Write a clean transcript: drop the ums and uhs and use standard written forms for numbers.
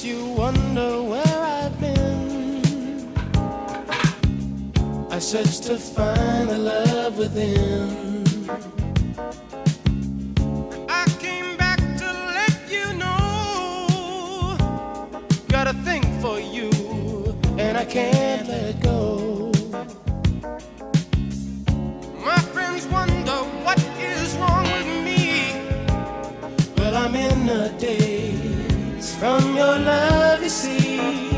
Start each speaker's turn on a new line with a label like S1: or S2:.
S1: you wonder where I've been. I search to find the love within. I came back to let you know, got a thing for you, and I can't let go. My friends wonder what is wrong with me. Well, I'm in a daze from your love, you see.